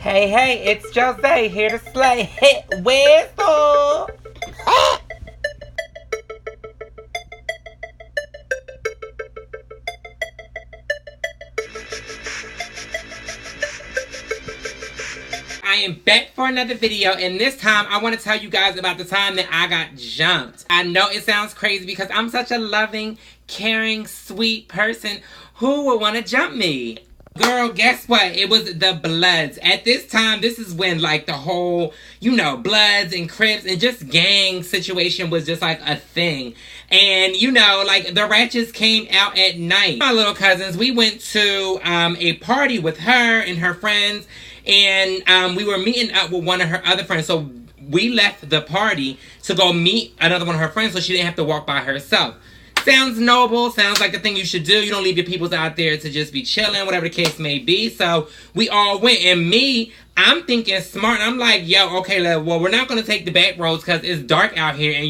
Hey, hey, it's Jose here to slay. Hey, where's the... I am back for another video, and this time I want to tell you guys about the time that I got jumped. I know it sounds crazy because I'm such a loving, caring, sweet person. Who would want to jump me? Girl, guess what? It was the Bloods. At this time, this is when like the whole, Bloods and Crips and just gang situation was just like a thing. And like the Ratchets came out at night. My little cousins, we went to a party with her and her friends. And we were meeting up with one of her other friends. So we left the party to go meet another one of her friends so she didn't have to walk by herself. Sounds noble. Sounds like the thing you should do. You don't leave your peoples out there to just be chilling, whatever the case may be. So we all went. And me, I'm thinking smart. I'm like, yo, okay, well, we're not going to take the back roads because it's dark out here. And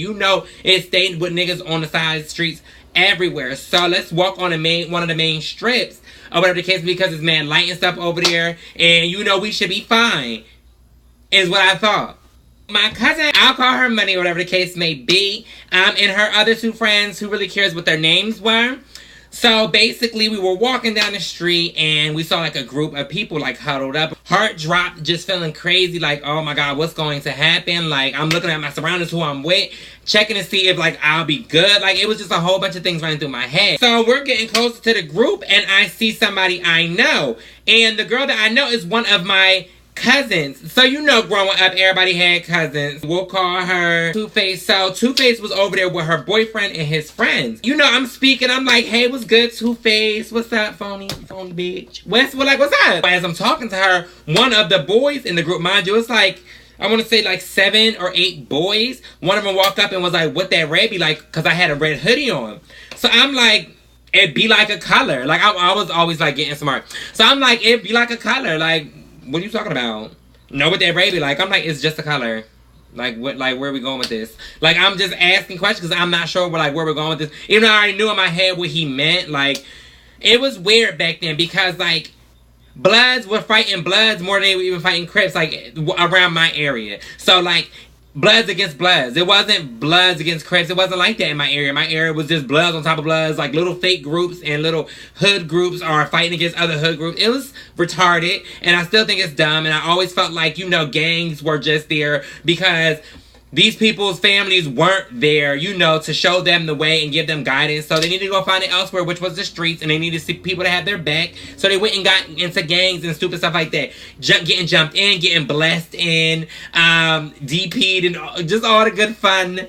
it's staying with niggas on the side streets everywhere. So let's walk on one of the main strips. Or whatever the case, because it's mad light and stuff over there. And we should be fine. Is what I thought. My cousin, I'll call her Money, whatever the case may be. And her other two friends, who really cares what their names were. So basically, we were walking down the street and we saw like a group of people like huddled up. Heart dropped, just feeling crazy. Like, oh my God, what's going to happen? Like, I'm looking at my surroundings, who I'm with, checking to see if like I'll be good. Like, it was just a whole bunch of things running through my head. So we're getting closer to the group and I see somebody I know. And the girl that I know is one of my cousins. So growing up, everybody had cousins. We'll call her Two-Face. So Two-Face was over there with her boyfriend and his friends. I'm speaking. I'm like, hey, what's good, Two-Face? What's up, phony bitch? What's up? As I'm talking to her, one of the boys in the group, mind you, it's like, I want to say like 7 or 8 boys. One of them walked up and was like, what that red be like? Because I had a red hoodie on. So I'm like, it'd be like a color. Like, I was always like getting smart. So I'm like, it'd be like a color. Like, what are you talking about? Know what that ray be like? I'm like, it's just a color. Like, what? Like, where are we going with this? Like, I'm just asking questions because I'm not sure where we're going with this. Even though I already knew in my head what he meant. Like, it was weird back then because, like, Bloods were fighting Bloods more than they were even fighting Crips, like, around my area. So, like, Bloods against Bloods. It wasn't Bloods against Crips. It wasn't like that in my area. My area was just Bloods on top of Bloods. Like little fake groups and little hood groups are fighting against other hood groups. It was retarded. And I still think it's dumb. And I always felt like, gangs were just there because these people's families weren't there, to show them the way and give them guidance. So they needed to go find it elsewhere, which was the streets. And they needed to see people to have their back. So they went and got into gangs and stupid stuff like that. Getting jumped in, getting blessed in, DP'd, and just all the good fun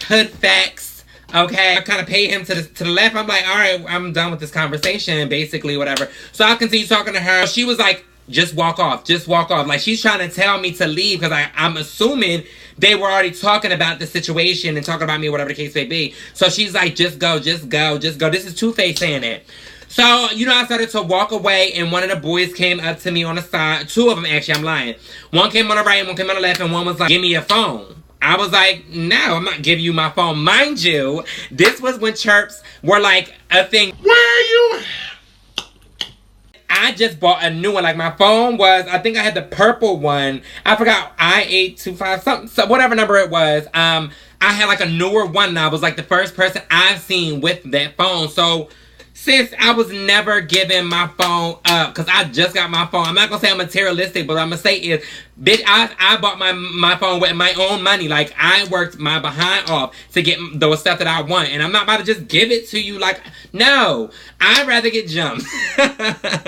hood facts. Okay, I kind of paid him to the left. I'm like, all right, I'm done with this conversation, basically, whatever. So I continue talking to her. She was like, just walk off. Just walk off. Like, she's trying to tell me to leave because I'm assuming they were already talking about the situation and talking about me, whatever the case may be. So she's like, just go, just go, just go. This is Two-Face saying that. So, I started to walk away, and one of the boys came up to me on the side. 2 of them, actually, I'm lying. One came on the right, and one came on the left, and one was like, give me your phone. I was like, no, I'm not giving you my phone. Mind you, this was when chirps were like a thing. Where are you? I just bought a new one. Like, my phone was, I think I had the purple one. I forgot, I-825, something, so whatever number it was. I had like a newer one, and I was like the first person I've seen with that phone. So, sis, I was never giving my phone up because I just got my phone. I'm not going to say I'm materialistic, but what I'm going to say is, bitch, I bought my phone with my own money. Like, I worked my behind off to get the stuff that I want. And I'm not about to just give it to you. Like, no. I'd rather get jumped.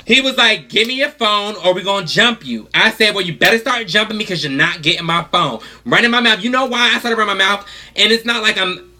He was like, give me your phone or we're going to jump you. I said, well, you better start jumping me because you're not getting my phone. Running my mouth. You know why I started running my mouth? And it's not like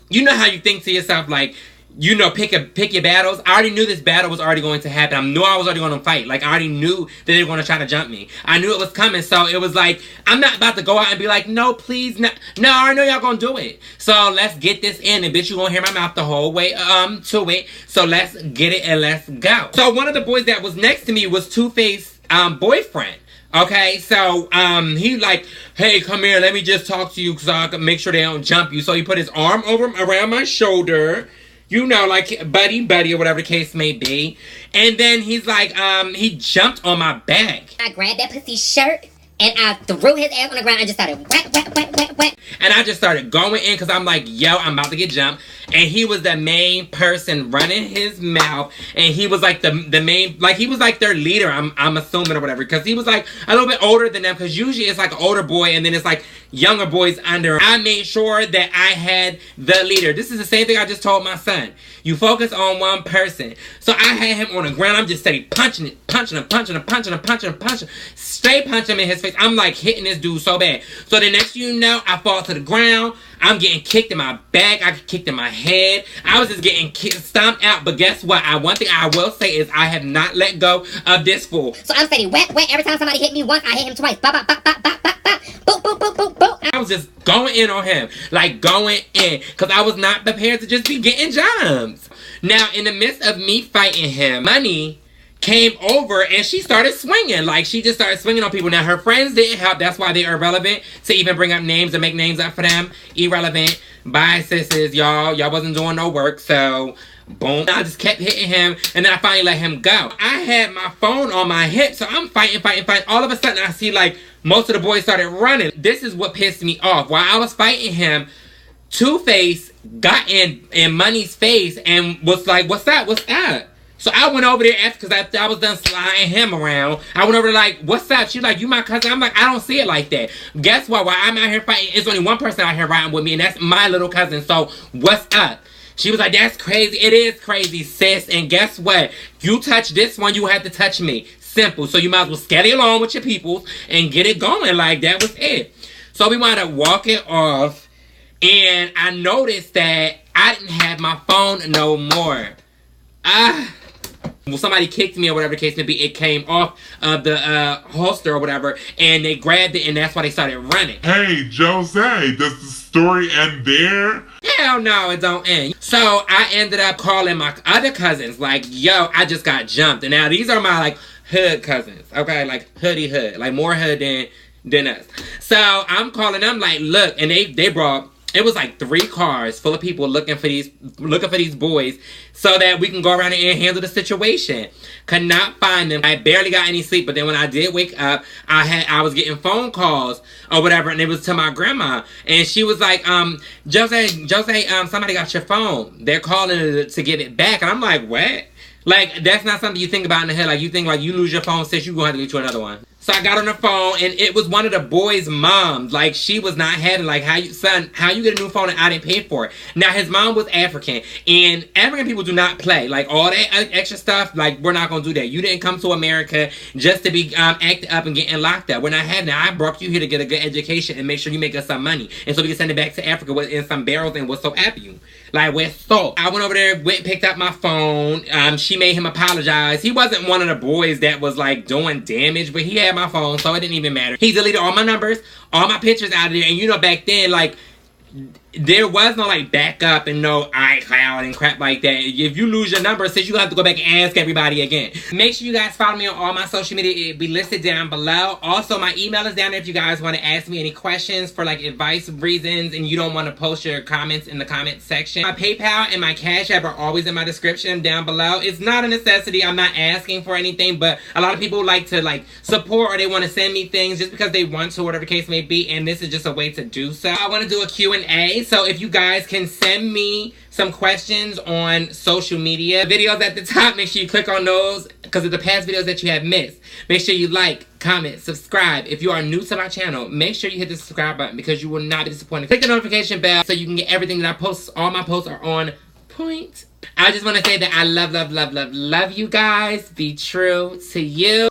you know how you think to yourself, like, pick your battles. I already knew this battle was already going to happen. I knew I was already going to fight. Like, I already knew that they were going to try to jump me. I knew it was coming. So it was like, I'm not about to go out and be like, no, please, no. No, I already know y'all going to do it. So let's get this in. And bitch, you going to hear my mouth the whole way to it. So let's get it and let's go. So one of the boys that was next to me was Two-Face boyfriend. Okay, so, he like, hey, come here, let me just talk to you so I can make sure they don't jump you. So he put his arm around my shoulder. Like, buddy, or whatever the case may be. And then he's like, he jumped on my back. I grabbed that pussy shirt, and I threw his ass on the ground and just started whack. And I just started going in because I'm like, yo, I'm about to get jumped. And he was the main person running his mouth. And he was like the main, like he was like their leader, I'm assuming or whatever. Because he was like a little bit older than them. Because usually it's like an older boy and then it's like younger boys under. I made sure that I had the leader. This is the same thing I just told my son. You focus on one person. So I had him on the ground. I'm just steady punching him. Straight punching him in his face. I'm like hitting this dude so bad. So the next thing you know, I fall to the ground. I'm getting kicked in my back. I get kicked in my head. I was just getting stomped out. But guess what? One thing I will say is I have not let go of this fool. So I'm steady whack. Every time somebody hit me once, I hit him twice. Bop, bop, bop, bop, bop, bop, bop. Boop, boop, boop, boop, boop. I was just going in on him. Like going in. Because I was not prepared to just be getting jumps. Now, in the midst of me fighting him, Money came over and she started swinging. Like, she just started swinging on people. Now, her friends didn't help. That's why they're irrelevant to even bring up names or make names up for them. Irrelevant. Bye, sisters. Y'all wasn't doing no work, so boom. I just kept hitting him, and then I finally let him go. I had my phone on my hip, so I'm fighting. All of a sudden, I see, like, most of the boys started running. This is what pissed me off. While I was fighting him, Two-Face got in Money's face and was like, what's that? What's that? So I went over there after, because I was done sliding him around. I went over there like, what's up? She's like, you my cousin? I'm like, I don't see it like that. Guess what? While I'm out here fighting, it's only one person out here riding with me, and that's my little cousin. So what's up? She was like, that's crazy. It is crazy, sis. And guess what? You touch this one, you have to touch me. Simple. So you might as well scatty along with your people and get it going. Like, that was it. So we wound up walking off, and I noticed that I didn't have my phone no more. Well, somebody kicked me or whatever the case may be. It came off of the holster or whatever, and they grabbed it, and that's why they started running. Hey, Jose, does the story end there? Hell no, it don't end. So I ended up calling my other cousins, like, yo, I just got jumped. And now these are my, like, hood cousins, okay? Like, hood. Like, more hood than us. So I'm calling them, like, look, and they brought... It was like 3 cars full of people looking for these boys so that we can go around and handle the situation. Could not find them. I barely got any sleep, but then when I did wake up, I was getting phone calls or whatever, and it was to my grandma, and she was like, Jose, somebody got your phone. They're calling to get it back, and I'm like, what? Like, that's not something you think about in the head. Like, you think, like, you lose your phone, sis, you're going to have to get you another one. So I got on the phone, and it was one of the boys' moms. Like, she was not having, like, how you get a new phone and I didn't pay for it? Now, his mom was African, and African people do not play. Like, all that extra stuff, like, we're not going to do that. You didn't come to America just to be acting up and getting locked up. We're not having that. I brought you here to get a good education and make sure you make us some money. And so we can send it back to Africa in some barrels and what's so happy you. Like, with salt. I went over there, picked up my phone. She made him apologize. He wasn't one of the boys that was, like, doing damage, but he had my phone, so it didn't even matter. He deleted all my numbers, all my pictures out of there, and you know, back then, like, there was no, like, backup and no iCloud and crap like that. If you lose your number, since you have to go back and ask everybody again. Make sure you guys follow me on all my social media. It'll be listed down below. Also, my email is down there if you guys want to ask me any questions for, like, advice reasons and you don't want to post your comments in the comment section. My PayPal and my Cash App are always in my description down below. It's not a necessity. I'm not asking for anything, but a lot of people like to, like, support or they want to send me things just because they want to, whatever the case may be, and this is just a way to do so. I want to do a Q&A. So if you guys can send me some questions on social media, videos at the top, make sure you click on those because of the past videos that you have missed. Make sure you like, comment, subscribe. If you are new to my channel, make sure you hit the subscribe button because you will not be disappointed. Click the notification bell so you can get everything that I post. All my posts are on point. I just want to say that I love you guys. Be true to you.